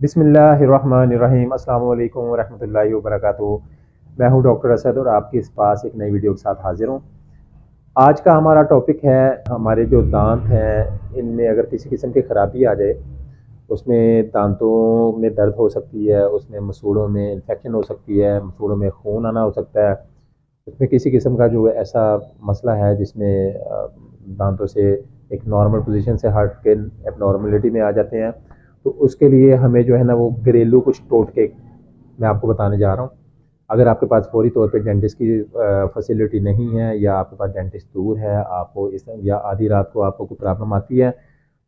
बिस्मिल्लाहिर्रहमानिर्रहीम। अस्सलामु अलैकुम वरहमतुल्लाहि वबरकातुहू। मैं हूं डॉक्टर असद और आपके इस पास एक नई वीडियो के साथ हाजिर हूं। आज का हमारा टॉपिक है हमारे जो दांत हैं इनमें अगर किसी किस्म की ख़राबी आ जाए, उसमें दांतों में दर्द हो सकती है, उसमें मसूड़ों में इन्फेक्शन हो सकती है, मसूड़ों में खून आना हो सकता है, उसमें किसी किस्म का जो ऐसा मसला है जिसमें दांतों से एक नॉर्मल पोजीशन से हट के एबनॉर्मलिटी में आ जाते हैं, तो उसके लिए हमें जो है ना वो घरेलू कुछ टोटके मैं आपको बताने जा रहा हूँ। अगर आपके पास फौरी तौर पे डेंटिस्ट की फैसिलिटी नहीं है या आपके पास डेंटिस्ट दूर है, आपको इस या आधी रात को आपको कोई प्रॉब्लम आती है,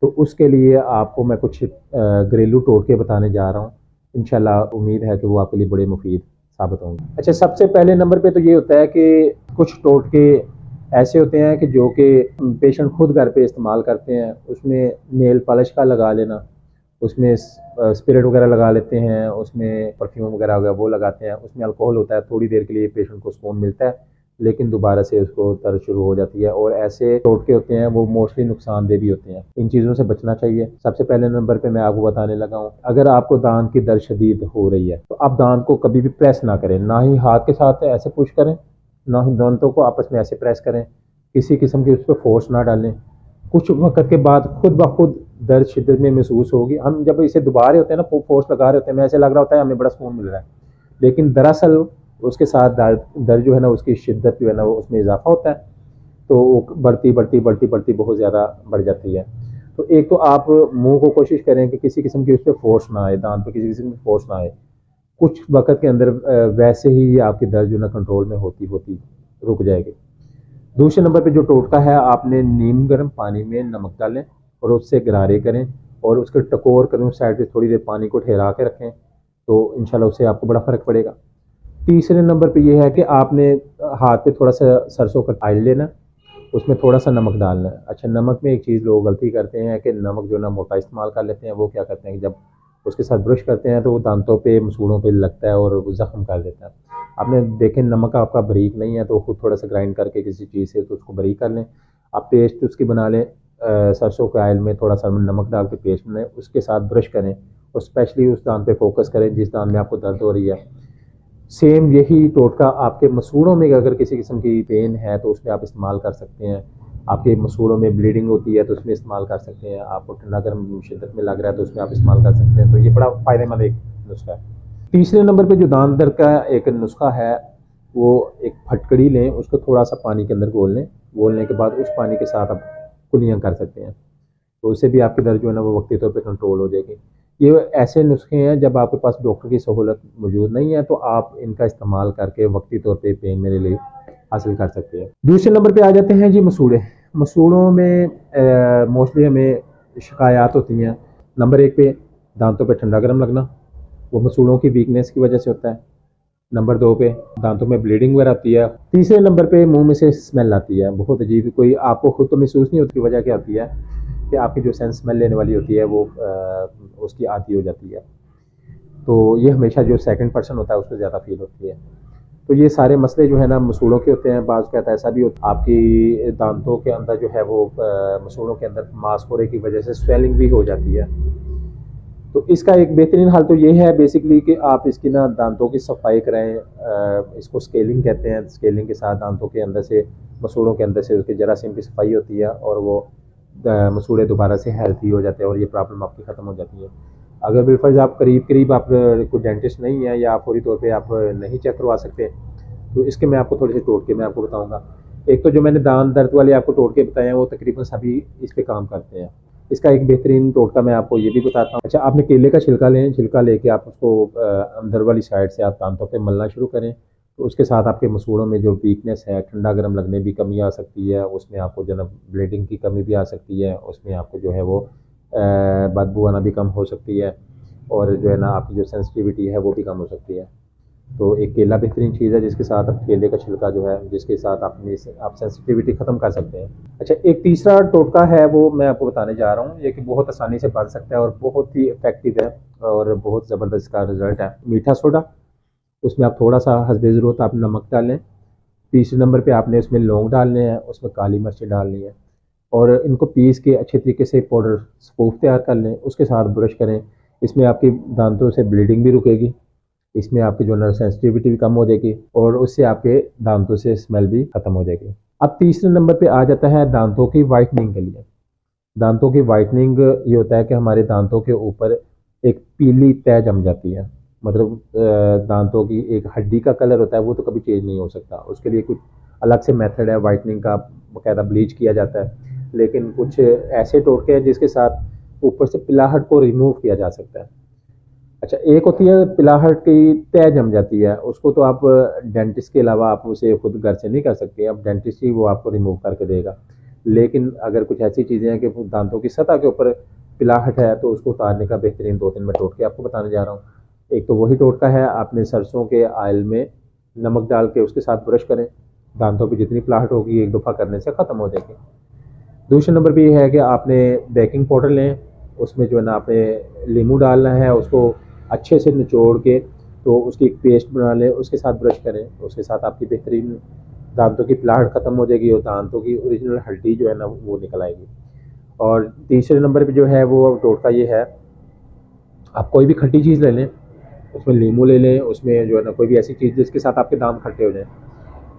तो उसके लिए आपको मैं कुछ घरेलू टोटके बताने जा रहा हूँ। इंशाल्लाह उम्मीद है कि वो आपके लिए बड़े मुफीद साबित होंगे। अच्छा, सबसे पहले नंबर पे तो ये होता है कि कुछ टोटके ऐसे होते हैं कि जो कि पेशेंट खुद घर पे इस्तेमाल करते हैं। उसमें नेल पॉलिश का लगा लेना, उसमें स्पिरिट वगैरह लगा लेते हैं, उसमें परफ्यूम वगैरह हो गया वो लगाते हैं, उसमें अल्कोहल होता है, थोड़ी देर के लिए पेशेंट को सुकून मिलता है लेकिन दोबारा से उसको दर्द शुरू हो जाती है। और ऐसे टोटके होते हैं वो मोस्टली नुकसानदेह भी होते हैं, इन चीज़ों से बचना चाहिए। सबसे पहले नंबर पे मैं आपको बताने लगा हूँ, अगर आपको दांत की दर्द शदीद हो रही है तो आप दांत को कभी भी प्रेस ना करें, ना ही हाथ के साथ ऐसे पुश करें, ना ही दांतों को आपस में ऐसे प्रेस करें, किसी किस्म की उस पर फोर्स ना डालें। कुछ वक्त के बाद खुद ब खुद दर्द शिद्दत में महसूस होगी। हम जब इसे दबा रहे होते हैं ना, फोर्स लगा रहे होते हैं, हमें ऐसे लग रहा होता है हमें बड़ा सुकून मिल रहा है, लेकिन दरअसल उसके साथ दर्द जो है ना उसकी शिद्दत जो है ना वो उसमें इजाफा होता है, तो बढ़ती बढ़ती बढ़ती बढ़ती बहुत ज़्यादा बढ़ जाती है। तो एक तो आप मुंह को कोशिश करें कि किसी किस्म की उस पर फोर्स ना आए, दांत पर किसी किस्म की फोर्स ना आए। कुछ वक्त के अंदर वैसे ही आपकी दर्द जो ना कंट्रोल में होती होती रुक जाएगी। दूसरे नंबर पे जो टोटका है, आपने नीम गर्म पानी में नमक डालें और उससे गरारे करें और उसके टकोर करें, उस साइड से थोड़ी देर पानी को ठहरा के रखें, तो इंशाल्लाह उससे आपको बड़ा फ़र्क पड़ेगा। तीसरे नंबर पे ये है कि आपने हाथ पे थोड़ा सा सरसों का ऑयल लेना, उसमें थोड़ा सा नमक डालना है। अच्छा, नमक में एक चीज़ लोग गलती करते हैं कि नमक जो ना मोटा इस्तेमाल कर लेते हैं। वो क्या करते हैं कि जब उसके साथ ब्रश करते हैं तो वो दांतों पे मसूड़ों पे लगता है और वो ज़ख्म कर देता है। आपने देखें नमक आपका बारीक नहीं है तो खुद थोड़ा सा ग्राइंड करके किसी चीज़ से तो उसको बारीक कर लें, आप पेस्ट उसकी बना लें। सरसों के ऑयल में थोड़ा सा नमक डाल के पेस्ट बनाएं, उसके साथ ब्रश करें और स्पेशली उस दांत पे फोकस करें जिस दांत में आपको दर्द हो रही है। सेम यही टोटका आपके मसूड़ों में अगर किसी किस्म की पेन है तो उसमें आप इस्तेमाल कर सकते हैं। आपके मसूड़ों में ब्लीडिंग होती है तो उसमें इस्तेमाल कर सकते हैं। आपको ठंडा गर्म शिद्दत में लग रहा है तो उसमें आप इस्तेमाल कर सकते हैं। तो ये बड़ा फ़ायदेमंद एक नुस्खा है। तीसरे नंबर पे जो दांत दर्द का एक नुस्खा है, वो एक फटकड़ी लें, उसको थोड़ा सा पानी के अंदर घोल लें, घोलने के बाद उस पानी के साथ आप कुल्लियाँ कर सकते हैं, तो उससे भी आपकी दर्द जो है ना वो वक्ती तौर पे कंट्रोल हो जाएगी। ये ऐसे नुस्खे हैं जब आपके पास डॉक्टर की सहूलत मौजूद नहीं है तो आप इनका इस्तेमाल करके वक्ती तौर पे पेन में रिलीफ हासिल कर सकते हैं। दूसरे नंबर पे आ जाते हैं जी मसूड़े। मसूड़ों में मोस्टली हमें शिकायत होती हैं। नंबर एक पे दांतों पे ठंडा गर्म लगना, वो मसूड़ों की वीकनेस की वजह से होता है। नंबर दो पे दांतों में ब्लीडिंग वगैरह आती है। तीसरे नंबर पे मुंह में से स्मेल आती है, बहुत अजीब, कोई आपको खुद तो महसूस नहीं होती, वजह क्या आती है कि आपकी जो सेंस स्मेल लेने वाली होती है वो उसकी आती हो जाती है, तो ये हमेशा जो सेकंड पर्सन होता है उसको ज़्यादा फील होती है। तो ये सारे मसले जो है ना मसूड़ों के होते हैं। बाज़ कहता है ऐसा भी होता है आपकी दांतों के अंदर जो है वो मसूड़ों के अंदर मांसपोरे की वजह से स्वेलिंग भी हो जाती है। तो इसका एक बेहतरीन हल तो ये है बेसिकली कि आप इसकी ना दांतों की सफाई कराएं। इसको स्केलिंग कहते हैं। स्केलिंग के साथ दांतों के अंदर से मसूड़ों के अंदर से उसके जरासीम की सफाई होती है और वो मसूड़े दोबारा से हेल्थी हो जाते हैं और ये प्रॉब्लम आपकी ख़त्म हो जाती है। अगर बिलफर्ज आप करीब करीब आप कोई डेंटिस्ट नहीं है या फौरी तौर पे आप नहीं चेक करवा सकते, तो इसके मैं आपको थोड़े से टोटके मैं आपको बताऊंगा। एक तो जो मैंने दांत दर्द वाले आपको टोटके बताए हैं वो तकरीबन सभी इस पे काम करते हैं। इसका एक बेहतरीन टोटका मैं आपको ये भी बताता हूँ। अच्छा, आपने केले का छिलका लें, छिलका लेके आप उसको अंदर वाली साइड से आप दांतों पे मलना शुरू करें, तो उसके साथ आपके मसूड़ों में जो वीकनेस है, ठंडा गर्म लगने भी कमी आ सकती है, उसमें आपको जो है ब्लीडिंग की कमी भी आ सकती है, उसमें आपको जो है वो बदबू आना भी कम हो सकती है और जो है ना आपकी जो सेंसिटिविटी है वो भी कम हो सकती है। तो एक केला बेहतरीन चीज़ है जिसके साथ आप केले का छिलका जो है जिसके साथ अपनी आप सेंसिटिविटी ख़त्म कर सकते हैं। अच्छा, एक तीसरा टोटका है वो मैं आपको बताने जा रहा हूँ, ये कि बहुत आसानी से बन सकता है और बहुत ही इफेक्टिव है और बहुत ज़बरदस्त का रिजल्ट है। मीठा सोडा, उसमें आप थोड़ा सा हस्बे ज़रूरत आप नमक डालें। तीसरे नंबर पे आपने उसमें लौंग डालने हैं, उसमें काली मिर्चें डालनी है और इनको पीस के अच्छे तरीके से पाउडर स्पूफ तैयार कर लें, उसके साथ ब्रश करें। इसमें आपकी दांतों से ब्लीडिंग भी रुकेगी, इसमें आपकी जो नर्व सेंसिटिविटी भी कम हो जाएगी और उससे आपके दांतों से स्मेल भी खत्म हो जाएगी। अब तीसरे नंबर पे आ जाता है दांतों की वाइटनिंग के लिए। दांतों की वाइटनिंग ये होता है कि हमारे दांतों के ऊपर एक पीली तह जम जाती है। मतलब दांतों की एक हड्डी का कलर होता है वो तो कभी चेंज नहीं हो सकता, उसके लिए कुछ अलग से मेथड है वाइटनिंग का, बाकायदा ब्लीच किया जाता है। लेकिन कुछ ऐसे टोटके हैं जिसके साथ ऊपर से पिलाहट को रिमूव किया जा सकता है। अच्छा, एक होती है पिलाहट की तह जम जाती है, उसको तो आप डेंटिस्ट के अलावा आप उसे खुद घर से नहीं कर सकते, अब डेंटिस्ट ही वो आपको रिमूव करके देगा। लेकिन अगर कुछ ऐसी चीज़ें हैं कि दांतों की सतह के ऊपर पिलाहट है तो उसको उतारने का बेहतरीन 2-3 मैं टोटके आपको बताने जा रहा हूँ। एक तो वही टोटका है, आपने सरसों के ऑयल में नमक डाल के उसके साथ ब्रश करें, दांतों पर जितनी पिलाहट होगी एक दफ़ा करने से ख़त्म हो जाएगी। दूसरे नंबर पे ये है कि आपने बेकिंग पाउडर लें, उसमें जो है ना आपने नींबू डालना है, उसको अच्छे से निचोड़ के तो उसकी एक पेस्ट बना लें, उसके साथ ब्रश करें, उसके साथ आपकी बेहतरीन दांतों की पिलाहट ख़त्म हो जाएगी और दांतों की ओरिजिनल हड्डी जो है ना वो निकल आएगी। और तीसरे नंबर पे जो है वो टोटका ये है, आप कोई भी खट्टी चीज़ ले लें, उसमें नींबू ले लें, उसमें जो है ना कोई भी ऐसी चीज़ जिसके साथ आपके दांत खट्टे हो जाएं,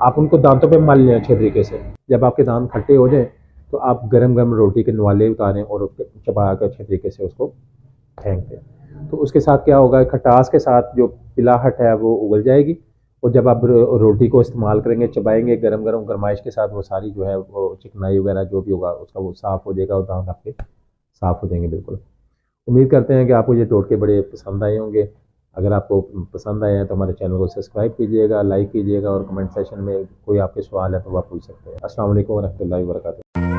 आप उनको दांतों पे मल लें अच्छे तरीके से। जब आपके दांत खट्टे हो जाएं तो आप गरम गरम रोटी के नवाले उतारें और उसको चबा कर अच्छे तरीके से उसको फेंक दें। तो उसके साथ क्या होगा, खटास के साथ जो पिलाहट है वो उगल जाएगी और जब आप रोटी को इस्तेमाल करेंगे, चबाएंगे गरम गरम गरमाइश के साथ, वो सारी जो है वो चिकनाई वगैरह जो भी होगा उसका वो साफ़ हो जाएगा और दांत आपके साफ़ हो जाएंगे बिल्कुल। उम्मीद करते हैं कि आपको ये टोटके बड़े पसंद आए होंगे। अगर आपको पसंद आए हैं तो हमारे चैनल को सब्सक्राइब कीजिएगा, लाइक कीजिएगा और कमेंट सेशन में कोई आपके सवाल है तो आप पूछ सकते हैं। अस्सलाम वालेकुम व रहमतुल्लाहि व बरकातहू।